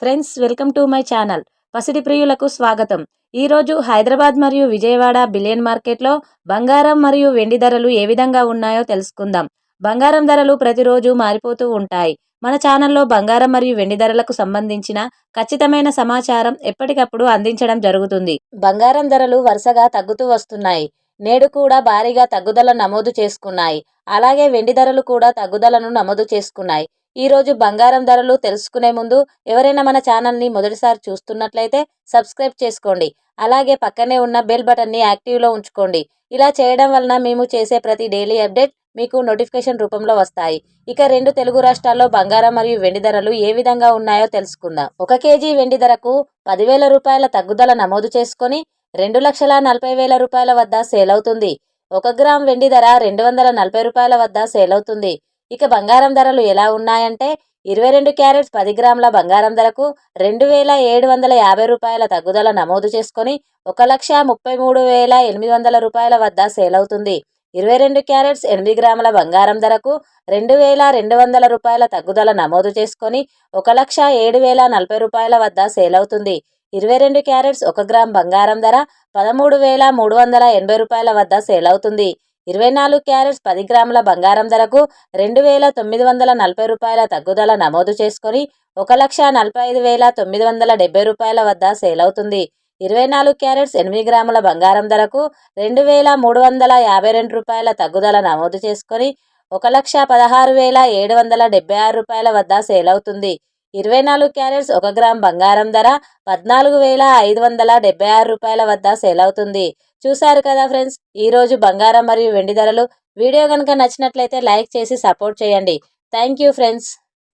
Friends, welcome to my channel. పసిడి ప్రియులకు స్వాగతం. ఈరోజు హైదరాబాద్ మరియు విజయవాడ బిలియన్ మార్కెట్లో బంగారం మరియు వెండి ధరలు ఏ విధంగా ఉన్నాయో తెలుసుకుందాం. బంగారం ధరలు ప్రతిరోజు మారిపోతూ ఉంటాయి. మన ఛానల్లో బంగారం మరియు వెండి ధరలకు సంబంధించిన ఖచ్చితమైన సమాచారం ఎప్పటికప్పుడు అందించడం జరుగుతుంది. బంగారం ధరలు వరుసగా తగ్గుతూ వస్తున్నాయి. నేడు కూడా భారీగా తగ్గుదల నమోదు చేసుకున్నాయి. అలాగే వెండి ధరలు కూడా తగ్గుదలను నమోదు చేసుకున్నాయి. ఈరోజు బంగారం ధరలు తెలుసుకునే ముందు ఎవరైనా మన ఛానల్ని మొదటిసారి చూస్తున్నట్లయితే సబ్స్క్రైబ్ చేసుకోండి. అలాగే పక్కనే ఉన్న బెల్ బటన్ని యాక్టివ్లో ఉంచుకోండి. ఇలా చేయడం వలన మేము చేసే ప్రతి డైలీ అప్డేట్ మీకు నోటిఫికేషన్ రూపంలో వస్తాయి. ఇక రెండు తెలుగు రాష్ట్రాల్లో బంగారం మరియు వెండి ధరలు ఏ విధంగా ఉన్నాయో తెలుసుకుందాం. 1 కేజీ వెండి ధరకు 10,000 రూపాయల తగ్గుదల నమోదు చేసుకొని 2,40,000 రూపాయల వద్ద సేల్ అవుతుంది. 1 గ్రామ్ వెండి ధర 240 రూపాయల వద్ద సేల్ అవుతుంది. ఇక బంగారం ధరలు ఎలా ఉన్నాయంటే 22 క్యారెట్స్ 10 గ్రాముల బంగారం ధరకు 2,750 రూపాయల తగ్గుదల నమోదు చేసుకొని 1,33,800 రూపాయల వద్ద సేల్ అవుతుంది. 22 క్యారెట్స్ 8 గ్రాముల బంగారం ధరకు 2,200 రూపాయల తగ్గుదల నమోదు చేసుకొని 1,07,040 రూపాయల వద్ద సేల్ అవుతుంది. 22 క్యారెట్స్ 1 గ్రామ్ బంగారం ధర 13,380 రూపాయల వద్ద సేల్ అవుతుంది. 24 క్యారెట్స్ 10 గ్రాముల బంగారం ధరకు 2,940 రూపాయల తగ్గుదల నమోదు చేసుకొని 1,45,970 రూపాయల వద్ద సేల్ అవుతుంది. 24 క్యారెట్స్ 8 గ్రాముల బంగారం ధరకు 2,352 రూపాయల తగ్గుదల నమోదు చేసుకొని 1,16,776 రూపాయల వద్ద సేల్ అవుతుంది. 24 క్యారెట్స్ 1 గ్రామ్ బంగారం ధర 14,576 రూపాయల వద్ద సేల్ అవుతుంది. చూశారు కదా ఫ్రెండ్స్, ఈరోజు బంగారం మరియు వెండి ధరలు. వీడియో కనుక నచ్చినట్లయితే లైక్ చేసి సపోర్ట్ చేయండి. Thank you friends.